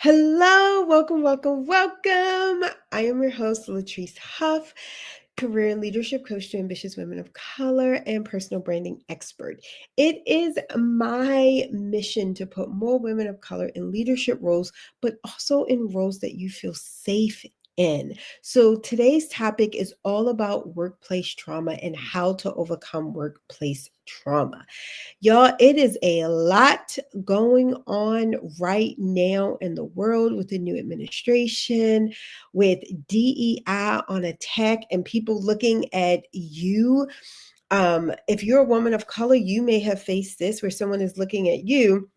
Hello, welcome. I am your host, Latrice Huff, career and leadership coach to ambitious women of color and personal branding expert. It is my mission to put more women of color in leadership roles, but also in roles that you feel safe in. So today's topic is all about workplace trauma and how to overcome workplace trauma. Y'all, it is a lot going on right now in the world with the new administration, with DEI on attack, and people looking at you. If you're a woman of color, you may have faced this where someone is looking at you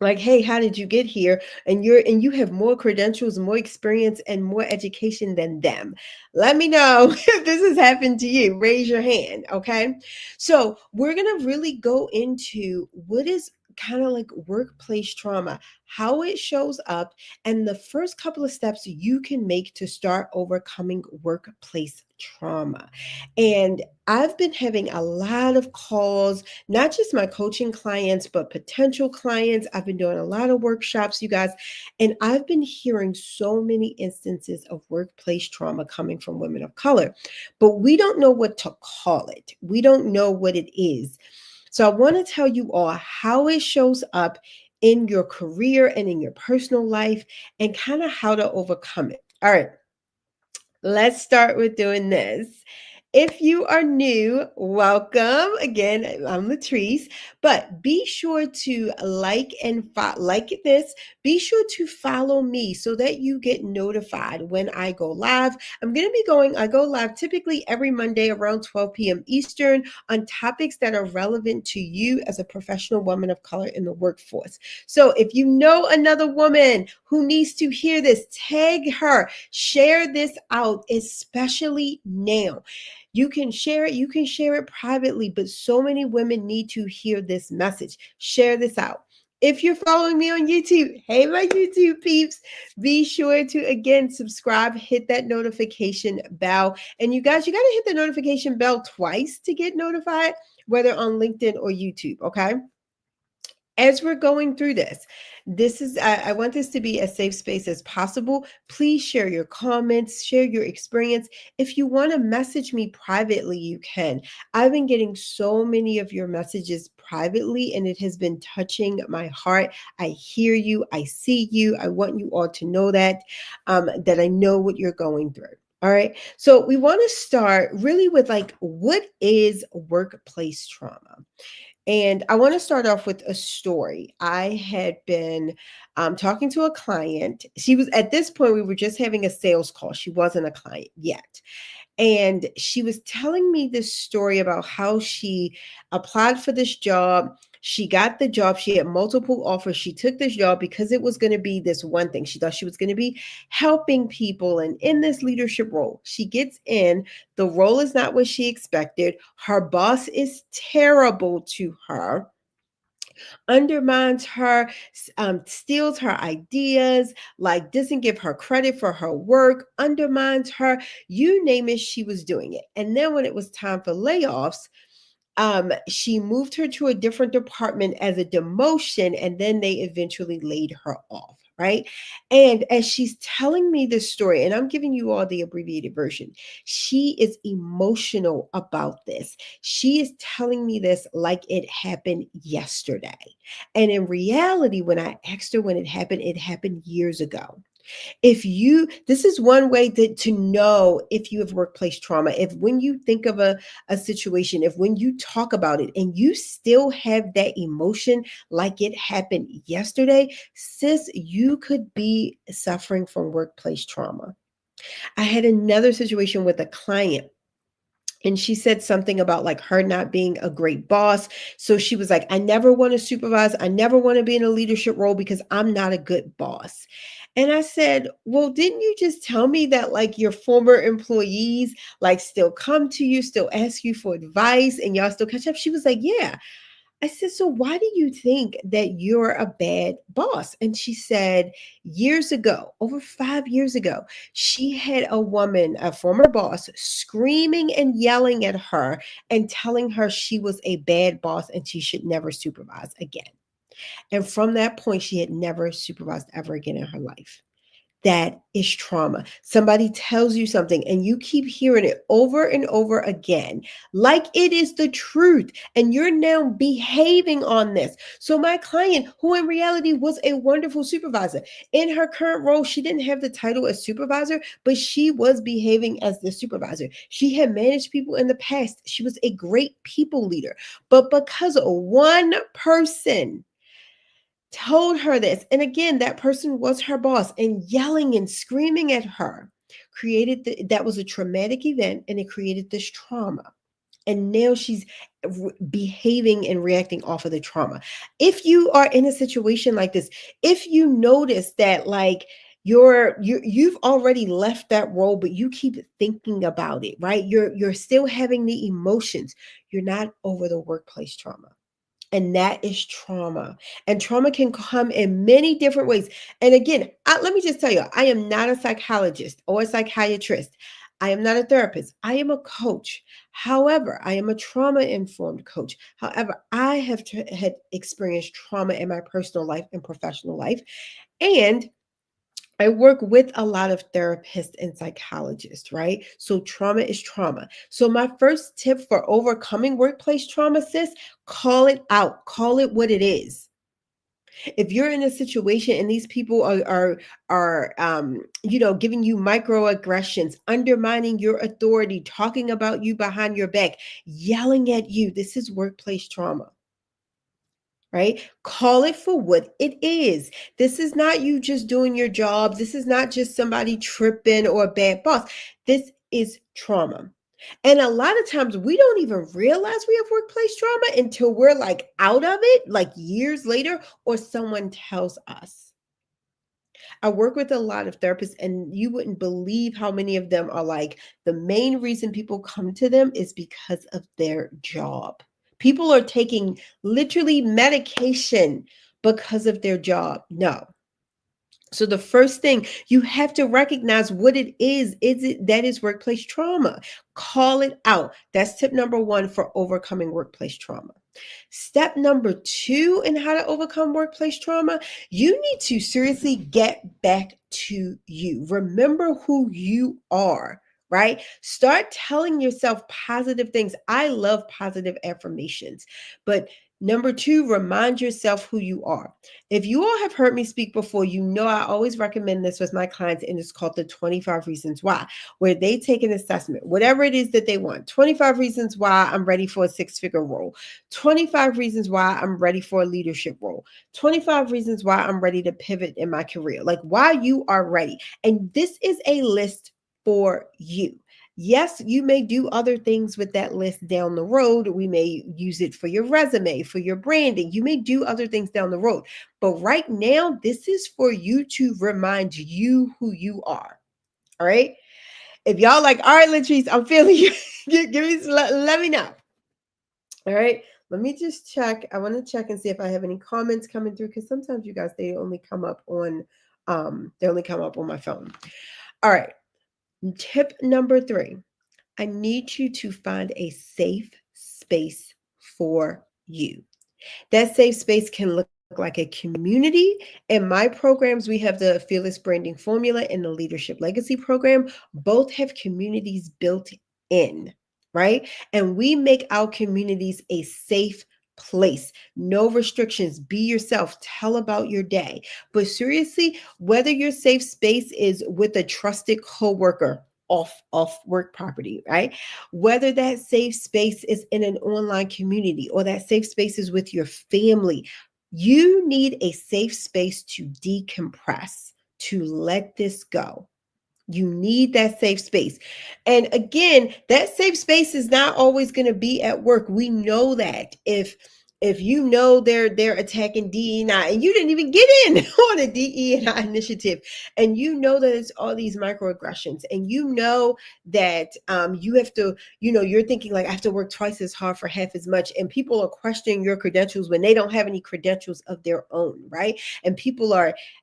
like, hey, how did you get here? And you have more credentials, more experience, and more education than them. Let me know if this has happened to you. Raise your hand. Okay, so we're gonna really go into what is kind of like workplace trauma, how it shows up, and the first couple of steps you can make to start overcoming workplace trauma. And I've been having a lot of calls, not just my coaching clients, but potential clients. I've been doing a lot of workshops, you guys, and I've been hearing so many instances of workplace trauma coming from women of color, but we don't know what to call it. We don't know what it is. So I want to tell you all how it shows up in your career and in your personal life and kind of how to overcome it. All right. Let's start with doing this. If you are new, welcome. Again, I'm Latrice, but be sure to like this. Be sure to follow me so that you get notified when I go live. I go live typically every Monday around 12 p.m. Eastern on topics that are relevant to you as a professional woman of color in the workforce. So if you know another woman who needs to hear this, tag her, share this out, especially now. You can share it privately, but so many women need to hear this message. Share this out. If you're following me on YouTube, hey, my YouTube peeps, be sure to again subscribe, hit that notification bell. And you guys, you got to hit the notification bell twice to get notified, whether on LinkedIn or YouTube, okay? As we're going through I want this to be a safe space as possible. Please share your comments, share your experience. If you want to message me privately, you can. I've been getting so many of your messages privately, and it has been touching my heart. I hear you, I see you. I want you all to know that I know what you're going through. All right. So we want to start really with like, what is workplace trauma? And I want to start off with a story. I had been talking to a client. She was, at this point, we were just having a sales call. She wasn't a client yet. And she was telling me this story about how she applied for this job. She got the job. She had multiple offers. She took this job because it was going to be this one thing. She thought she was going to be helping people and in this leadership role. She gets in. The role is not what she expected. Her boss is terrible to her, undermines her, steals her ideas, like doesn't give her credit for her work, undermines her. You name it, she was doing it. And then when it was time for layoffs, she moved her to a different department as a demotion, and then they eventually laid her off. Right. And as she's telling me this story, and I'm giving you all the abbreviated version, she is emotional about this. She is telling me this like it happened yesterday. And in reality, when I asked her when it happened years ago. This is one way to know if you have workplace trauma. If when you think of a situation, if when you talk about it and you still have that emotion like it happened yesterday, sis, you could be suffering from workplace trauma. I had another situation with a client, and she said something about like her not being a great boss. So she was like, I never want to supervise. I never want to be in a leadership role because I'm not a good boss. And I said, well, didn't you just tell me that like your former employees like still come to you, still ask you for advice and y'all still catch up? She was like, yeah. I said, so why do you think that you're a bad boss? And she said, years ago, over 5 years ago, she had a woman, a former boss, screaming and yelling at her and telling her she was a bad boss and she should never supervise again. And from that point, she had never supervised ever again in her life. That is trauma. Somebody tells you something and you keep hearing it over and over again, like it is the truth. And you're now behaving on this. So, my client, who in reality was a wonderful supervisor, in her current role, she didn't have the title as supervisor, but she was behaving as the supervisor. She had managed people in the past. She was a great people leader. But because one person told her this, and again, that person was her boss, and yelling and screaming at her that was a traumatic event, and it created this trauma. And now she's behaving and reacting off of the trauma. If you are in a situation like this, if you notice that like you've already left that role, but you keep thinking about it, right? You're still having the emotions. You're not over the workplace trauma. And that is trauma. And trauma can come in many different ways. And again, let me just tell you, I am not a psychologist or a psychiatrist. I am not a therapist. I am a coach. However, I am a trauma informed coach. However, I have had experienced trauma in my personal life and professional life. And I work with a lot of therapists and psychologists, right? So trauma is trauma. So my first tip for overcoming workplace trauma, sis, call it out. Call it what it is. If you're in a situation and these people are giving you microaggressions, undermining your authority, talking about you behind your back, yelling at you, this is workplace trauma. Right? Call it for what it is. This is not you just doing your job. This is not just somebody tripping or a bad boss. This is trauma. And a lot of times we don't even realize we have workplace trauma until we're like out of it, like years later, or someone tells us. I work with a lot of therapists, and you wouldn't believe how many of them are like, the main reason people come to them is because of their job. People are taking literally medication because of their job. No. So the first thing, you have to recognize what it is. Is it that is workplace trauma? Call it out. That's tip number 1 for overcoming workplace trauma. Step number 2 in how to overcome workplace trauma, you need to seriously get back to you. Remember who you are, right? Start telling yourself positive things. I love positive affirmations, but number 2, remind yourself who you are. If you all have heard me speak before, you know I always recommend this with my clients, and it's called the 25 Reasons Why, where they take an assessment, whatever it is that they want. 25 reasons why I'm ready for a 6-figure role. 25 reasons why I'm ready for a leadership role. 25 reasons why I'm ready to pivot in my career. Like why you are ready. And this is a list for you. Yes, you may do other things with that list down the road. We may use it for your resume, for your branding. You may do other things down the road. But right now, this is for you to remind you who you are. All right. If y'all like, all right, Latrice, I'm feeling you. Give me, let me know. All right. Let me just check. I want to check and see if I have any comments coming through, because sometimes you guys, they only come up on my phone. All right. Tip number 3. I need you to find a safe space for you. That safe space can look like a community. In my programs, we have the Fearless Branding Formula and the Leadership Legacy Program. Both have communities built in, right? And we make our communities a safe place. No restrictions. Be yourself. Tell about your day. But seriously, whether your safe space is with a trusted coworker, off work property, right? Whether that safe space is in an online community or that safe space is with your family, you need a safe space to decompress, to let this go. You need that safe space. And again, that safe space is not always going to be at work. We know that. If you know they're attacking DE&I and you didn't even get in on a DE&I initiative, and you know that it's all these microaggressions, and you know that you have to, you're thinking like, I have to work twice as hard for half as much, and people are questioning your credentials when they don't have any credentials of their own, right? And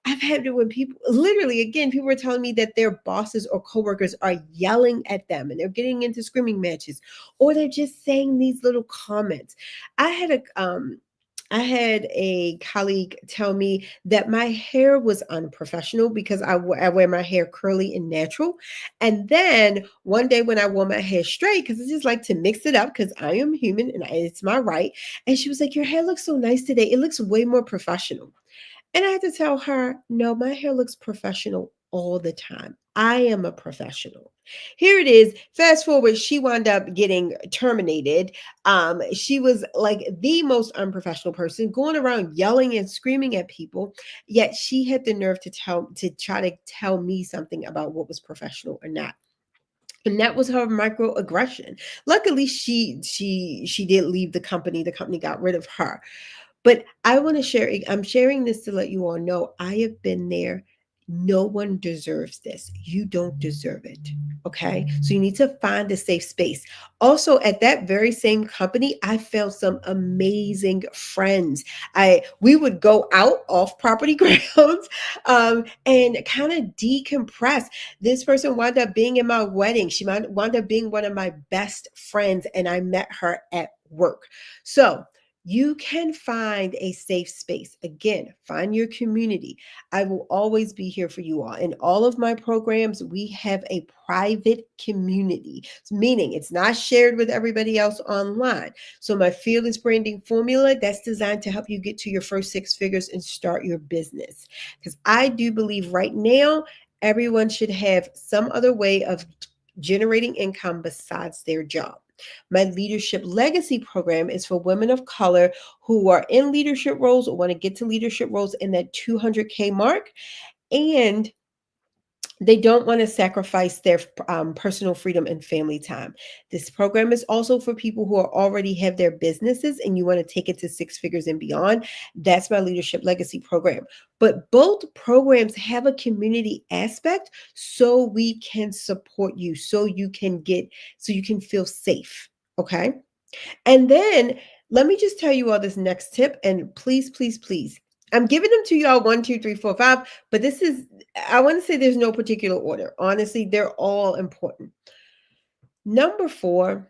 I've had it when people, literally, again, people are telling me that their bosses or coworkers are yelling at them and they're getting into screaming matches, or they're just saying these little comments. I had I had a colleague tell me that my hair was unprofessional because I wear my hair curly and natural. And then one day when I wore my hair straight, because I just like to mix it up because I am human and it's my right. And she was like, "Your hair looks so nice today. It looks way more professional." And I had to tell her, no, my hair looks professional all the time. I am a professional. Here it is. Fast forward, she wound up getting terminated. She was like the most unprofessional person, going around yelling and screaming at people. Yet she had the nerve to try to tell me something about what was professional or not. And that was her microaggression. Luckily, she did leave the company. The company got rid of her. But I want to share, I'm sharing this to let you all know I have been there. No one deserves this. You don't deserve it. Okay. So you need to find a safe space. Also, at that very same company, I found some amazing friends. We would go out off property grounds and kind of decompress. This person wound up being in my wedding. She wound up being one of my best friends, and I met her at work. So you can find a safe space. Again, find your community. I will always be here for you all. In all of my programs, we have a private community, meaning it's not shared with everybody else online. So my fearless branding formula, that's designed to help you get to your first six figures and start your business. Because I do believe right now, everyone should have some other way of generating income besides their job. My leadership legacy program is for women of color who are in leadership roles or want to get to leadership roles in that 200K mark. And they don't want to sacrifice their personal freedom and family time. This program is also for people who are already have their businesses and you want to take it to six figures and beyond. That's my leadership legacy program. But both programs have a community aspect so we can support you, so you can feel safe. Okay. And then let me just tell you all this next tip. And please, please, please, I'm giving them to y'all 1, 2, 3, 4, 5, but this is, I want to say there's no particular order. Honestly, they're all important. Number 4,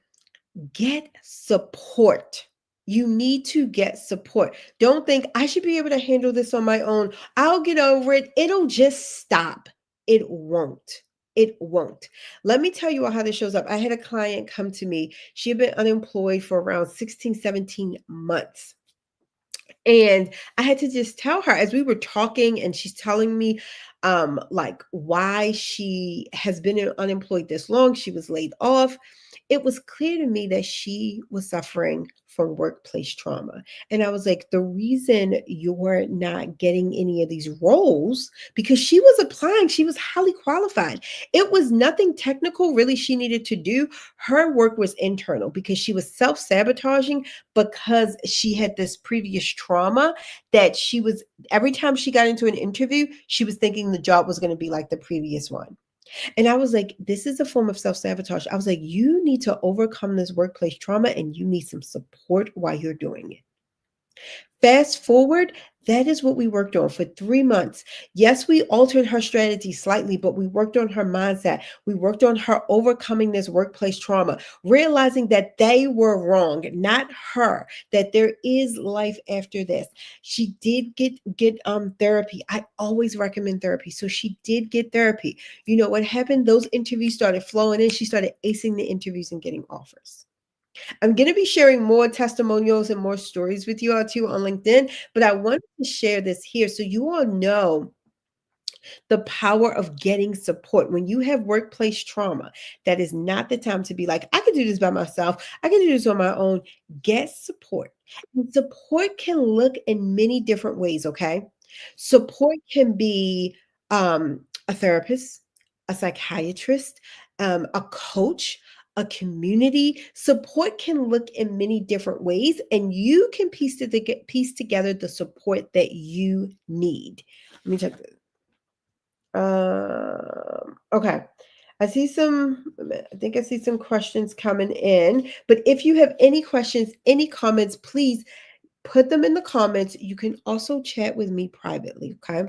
get support. You need to get support. Don't think I should be able to handle this on my own. I'll get over it. It'll just stop. It won't. It won't. Let me tell you how this shows up. I had a client come to me. She had been unemployed for around 16, 17 months. And I had to just tell her as we were talking, and she's telling me like why she has been unemployed this long. She was laid off. It was clear to me that she was suffering from workplace trauma. And I was like, the reason you're not getting any of these roles, because she was applying, she was highly qualified. It was nothing technical really she needed to do. Her work was internal because she was self-sabotaging because she had this previous trauma that she was, every time she got into an interview, she was thinking the job was going to be like the previous one. And I was like, this is a form of self sabotage. I was like, you need to overcome this workplace trauma and you need some support while you're doing it. Fast forward, that is what we worked on for 3 months. Yes, we altered her strategy slightly, but we worked on her mindset. We worked on her overcoming this workplace trauma, realizing that they were wrong, not her, that there is life after this. She did get therapy. I always recommend therapy. So she did get therapy. You know what happened? Those interviews started flowing in. She started acing the interviews and getting offers. I'm going to be sharing more testimonials and more stories with you all too on LinkedIn, but I wanted to share this here so you all know the power of getting support. When you have workplace trauma, that is not the time to be like, I can do this by myself. I can do this on my own. Get support. And support can look in many different ways, okay? Support can be a therapist, a psychiatrist, a coach, a community. Support can look in many different ways, and you can piece together the support that you need. Let me check this. Okay. I think I see some questions coming in. But if you have any questions, any comments, please put them in the comments. You can also chat with me privately. Okay.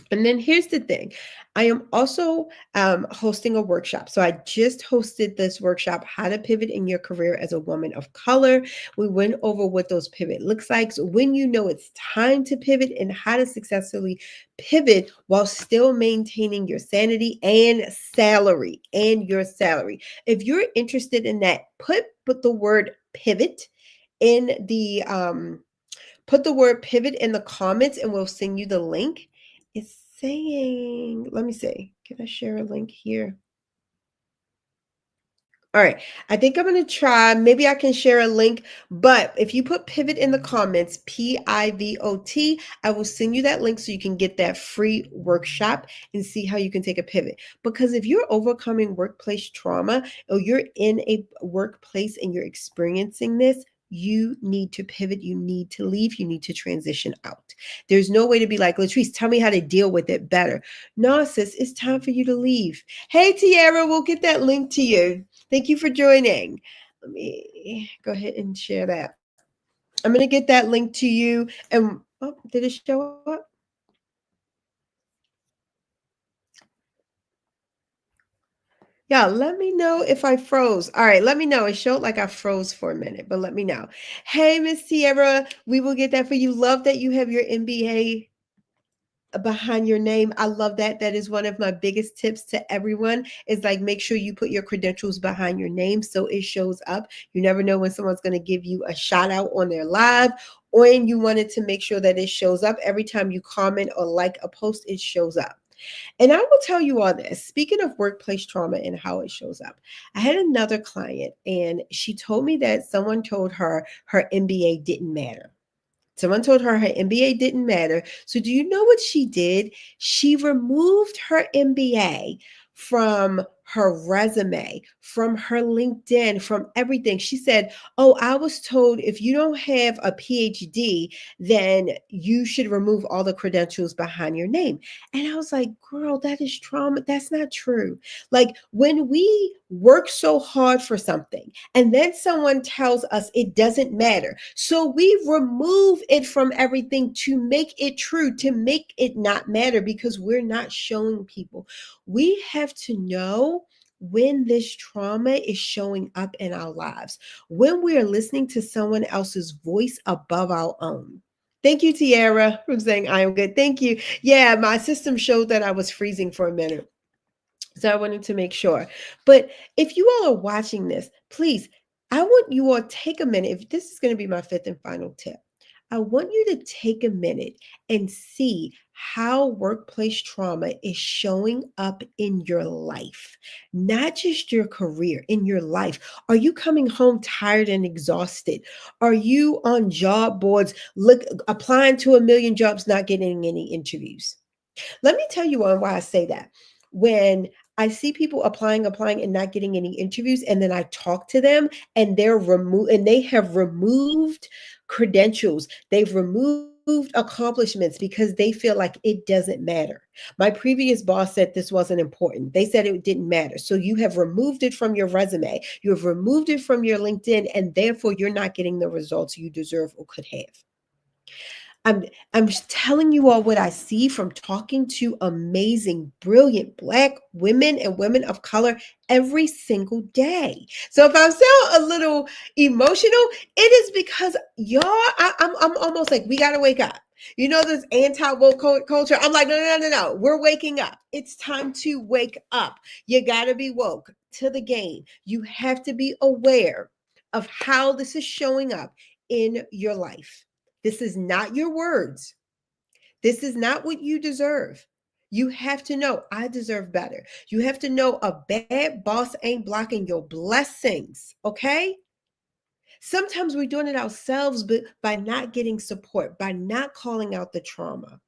And then here's the thing. I am also hosting a workshop. So I just hosted this workshop, How to Pivot in Your Career as a Woman of Color. We went over what those pivot looks like. So when you know it's time to pivot and how to successfully pivot while still maintaining your sanity and salary and your salary. If you're interested in that, put the word pivot in the put the word pivot in the comments and we'll send you the link. It's saying, let me see. Can I share a link here? All right. I think I'm going to try. Maybe I can share a link, but if you put pivot in the comments, PIVOT, I will send you that link so you can get that free workshop and see how you can take a pivot. Because if you're overcoming workplace trauma or you're in a workplace and you're experiencing this, you need to pivot. You need to leave. You need to transition out. There's no way to be like, Latrice, tell me how to deal with it better. No, sis, it's time for you to leave. Hey, Tiara, we'll get that link to you. Thank you for joining. Let me go ahead and share that. I'm going to get that link to you. And oh, did it show up? Yeah, let me know if I froze. All right, let me know. It showed like I froze for a minute, but let me know. Hey, Miss Sierra, we will get that for you. Love that you have your MBA behind your name. I love that. That is one of my biggest tips to everyone is like make sure you put your credentials behind your name so it shows up. You never know when someone's going to give you a shout out on their live or and you wanted to make sure that it shows up every time you comment or like a post, it shows up. And I will tell you all this. Speaking of workplace trauma and how it shows up, I had another client and she told me that someone told her her MBA didn't matter. Someone told her her MBA didn't matter. So, do you know what she did? She removed her MBA from her resume, from her LinkedIn, from everything. She said, oh, I was told if you don't have a PhD, then you should remove all the credentials behind your name. And I was like, girl, that is trauma. That's not true. Like when we work so hard for something, and then someone tells us it doesn't matter. So we remove it from everything to make it true, to make it not matter because we're not showing people. We have to know when this trauma is showing up in our lives, when we are listening to someone else's voice above our own. Thank you, Tiara, for saying I am good. Thank you. Yeah, my system showed that I was freezing for a minute. So I wanted to make sure. But if you all are watching this, please, I want you all take a minute. If this is going to be my fifth and final tip, I want you to take a minute and see how workplace trauma is showing up in your life, not just your career, in your life. Are you coming home tired and exhausted? Are you on job boards, applying to a million jobs, not getting any interviews? Let me tell you why I say that. When I see people applying, and not getting any interviews, and then I talk to them, and they have removed credentials, they've removed accomplishments because they feel like it doesn't matter. My previous boss said this wasn't important. They said it didn't matter. So you have removed it from your resume, you have removed it from your LinkedIn, and therefore you're not getting the results you deserve or could have. I'm I'm just telling you all what I see from talking to amazing, brilliant Black women and women of color every single day. So if I sound a little emotional, it is because y'all, I'm almost like we gotta wake up. You know this anti-woke culture. I'm like, no. We're waking up. It's time to wake up. You gotta be woke to the game. You have to be aware of how this is showing up in your life. This is not your words. This is not what you deserve. You have to know I deserve better. You have to know a bad boss ain't blocking your blessings, okay? Sometimes we're doing it ourselves, but by not getting support, by not calling out the trauma.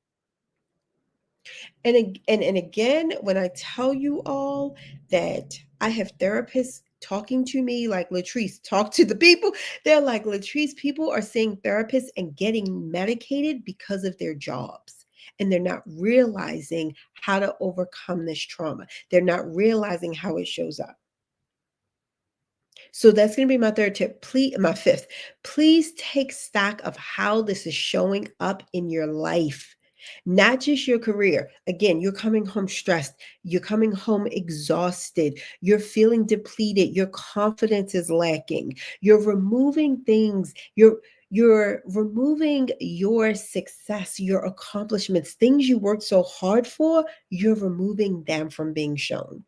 And again, when I tell you all that I have therapists talking to me like Latrice, talk to the people. They're like, Latrice, people are seeing therapists and getting medicated because of their jobs. And they're not realizing how to overcome this trauma. They're not realizing how it shows up. So that's going to be my third tip. Please, my fifth, please take stock of how this is showing up in your life. not just your career. Again, you're coming home stressed, you're coming home exhausted, you're feeling depleted, your confidence is lacking, you're removing things, you're removing your success, your accomplishments, things you worked so hard for, you're removing them from being shown.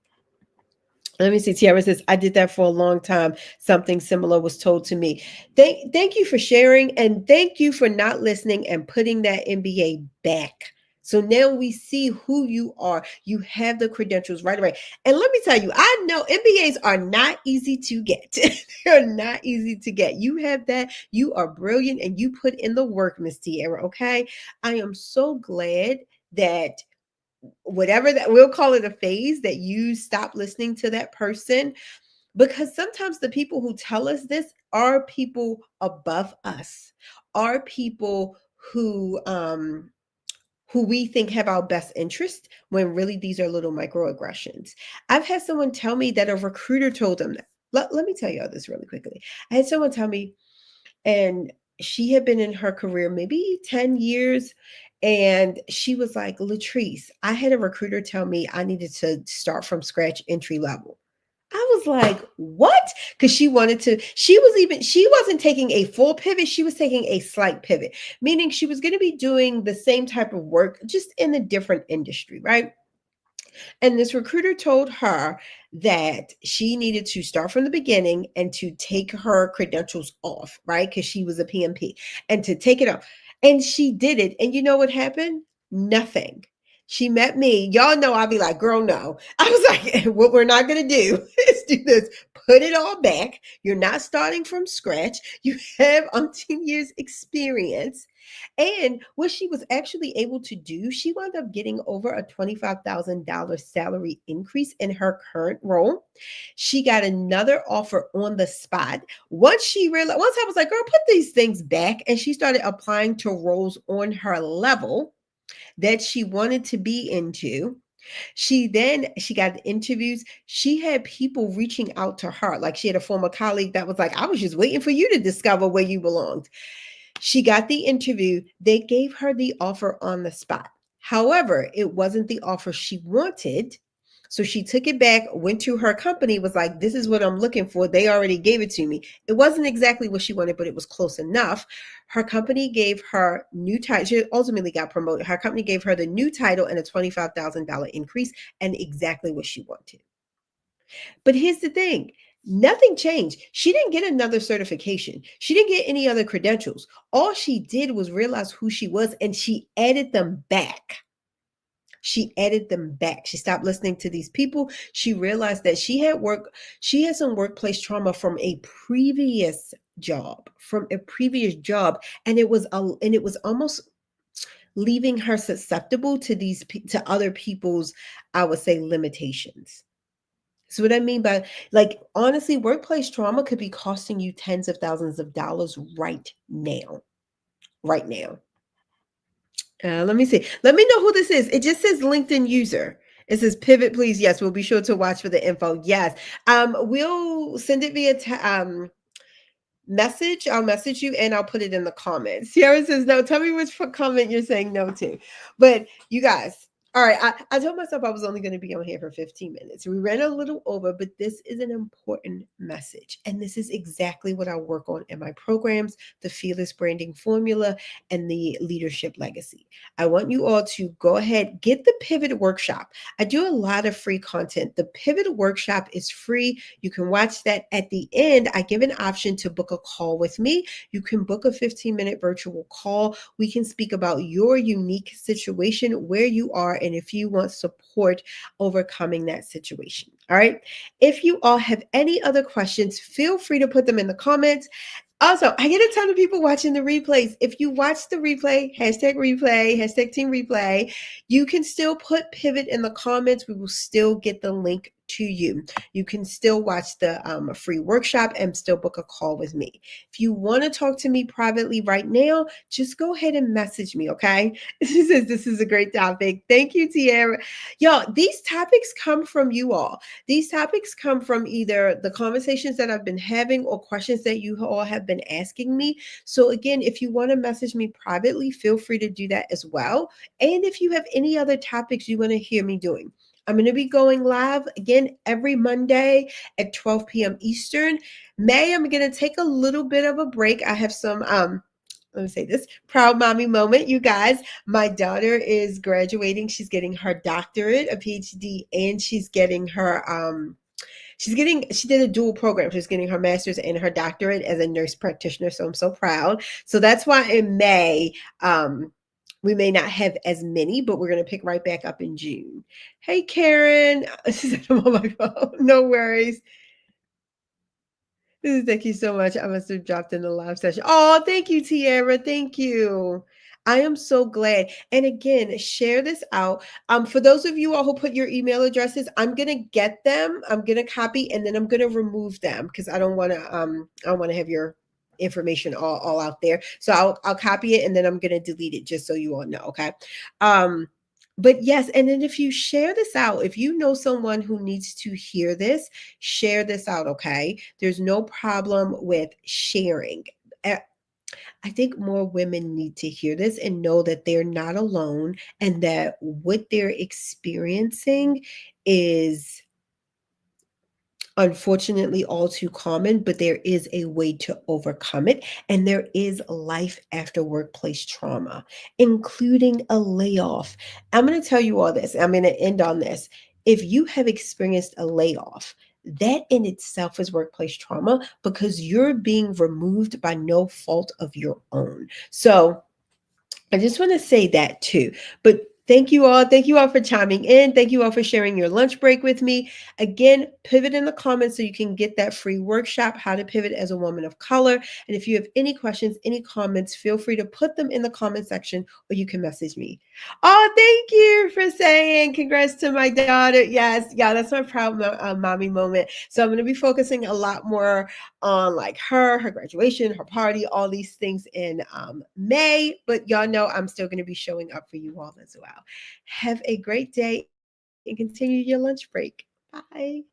Let me see. Tiara says, I did that for a long time. Something similar was told to me. Thank you for sharing, and thank you for not listening and putting that MBA back. So now we see who you are. You have the credentials right away. And let me tell you, I know MBAs are not easy to get. They're not easy to get. You have that. You are brilliant and you put in the work, Miss Tiara. Okay. I am so glad that whatever that, we'll call it a phase, that you stop listening to that person, because sometimes the people who tell us this are people above us, are people who we think have our best interest, when really these are little microaggressions. I've had someone tell me that a recruiter told them that. Let me tell you all this really quickly. I had someone tell me, and she had been in her career maybe 10 years. And she was like, Latrice, I had a recruiter tell me I needed to start from scratch, entry level. I was like, what? Because she wasn't taking a full pivot. She was taking a slight pivot, meaning she was going to be doing the same type of work, just in a different industry, right? And this recruiter told her that she needed to start from the beginning and to take her credentials off, right? Because she was a PMP, and to take it off. And she did it. And you know what happened? Nothing. She met me. Y'all know I'll be like, girl, no. I was like, what we're not going to do is do this. Put it all back. You're not starting from scratch. You have umpteen years experience. And what she was actually able to do, she wound up getting over a $25,000 salary increase in her current role. She got another offer on the spot. Once I was like, girl, put these things back. And she started applying to roles on her level that she wanted to be into. She got interviews. She had people reaching out to her. Like, she had a former colleague that was like, I was just waiting for you to discover where you belonged. She got the interview. They gave her the offer on the spot. However, it wasn't the offer she wanted. So she took it back, went to her company, was like, this is what I'm looking for. They already gave it to me. It wasn't exactly what she wanted, but it was close enough. Her company gave her new title. She ultimately got promoted. Her company gave her the new title and a $25,000 increase, and exactly what she wanted. But here's the thing. Nothing changed. She didn't get another certification. She didn't get any other credentials. All she did was realize who she was, and she added them back. She added them back. She stopped listening to these people. She realized that she had some workplace trauma from a previous job, and it was almost leaving her susceptible to to other people's, I would say, limitations. So what I mean by, like, honestly, workplace trauma could be costing you tens of thousands of dollars right now. Right now. Let me see. Let me know who this is. It just says LinkedIn user. It says pivot, please. Yes, we'll be sure to watch for the info. Yes. We'll send it via message. I'll message you and I'll put it in the comments. Sierra says no. Tell me which comment you're saying no to. But you guys, all right, I told myself I was only going to be on here for 15 minutes. We ran a little over, but this is an important message. And this is exactly what I work on in my programs, the Fearless Branding Formula and the Leadership Legacy. I want you all to go ahead, get the Pivot Workshop. I do a lot of free content. The Pivot Workshop is free. You can watch that. At the end, I give an option to book a call with me. You can book a 15-minute virtual call. We can speak about your unique situation, where you are, and if you want support overcoming that situation. All right. If you all have any other questions, feel free to put them in the comments. Also, I get a ton of people watching the replays. If you watch the replay, hashtag team replay, you can still put pivot in the comments. We will still get the link to you. You can still watch the free workshop and still book a call with me. If you want to talk to me privately right now, just go ahead and message me, okay? She says this is a great topic. Thank you, Tiara. Y'all, these topics come from you all. These topics come from either the conversations that I've been having or questions that you all have been asking me. So, again, if you want to message me privately, feel free to do that as well. And if you have any other topics you want to hear me doing, I'm going to be going live again every Monday at 12 p.m. Eastern. May, I'm going to take a little bit of a break. I have some let me say this proud mommy moment, you guys. My daughter is graduating. She's getting her doctorate, a PhD, and she's getting her she did a dual program. She's getting her master's and her doctorate as a nurse practitioner. So I'm so proud. So that's why in May, we may not have as many, but we're going to pick right back up in June. Hey, Karen. She said I'm on my phone. No worries. Thank you so much. I must have dropped in the live session. Oh, thank you, Tiara. Thank you. I am so glad. And again, share this out. For those of you all who put your email addresses, I'm gonna get them. I'm gonna copy and then I'm gonna remove them because I don't want to have your information all out there. So I'll copy it and then I'm gonna delete it just so you all know. Okay. But yes, and then if you share this out, if you know someone who needs to hear this, share this out, okay? There's no problem with sharing. Uh, I think more women need to hear this and know that they're not alone and that what they're experiencing is unfortunately all too common, but there is a way to overcome it. And there is life after workplace trauma, including a layoff. I'm going to tell you all this. I'm going to end on this. If you have experienced a layoff, that in itself is workplace trauma because you're being removed by no fault of your own. So, I just want to say that too. But thank you all. Thank you all for chiming in. Thank you all for sharing your lunch break with me. Again, pivot in the comments so you can get that free workshop, How to Pivot as a Woman of Color. And if you have any questions, any comments, feel free to put them in the comment section or you can message me. Oh, thank you for saying congrats to my daughter. Yes, yeah, that's my proud mommy moment. So I'm going to be focusing a lot more on like her graduation, her party, all these things in May. But y'all know I'm still going to be showing up for you all as well. Have a great day and continue your lunch break. Bye.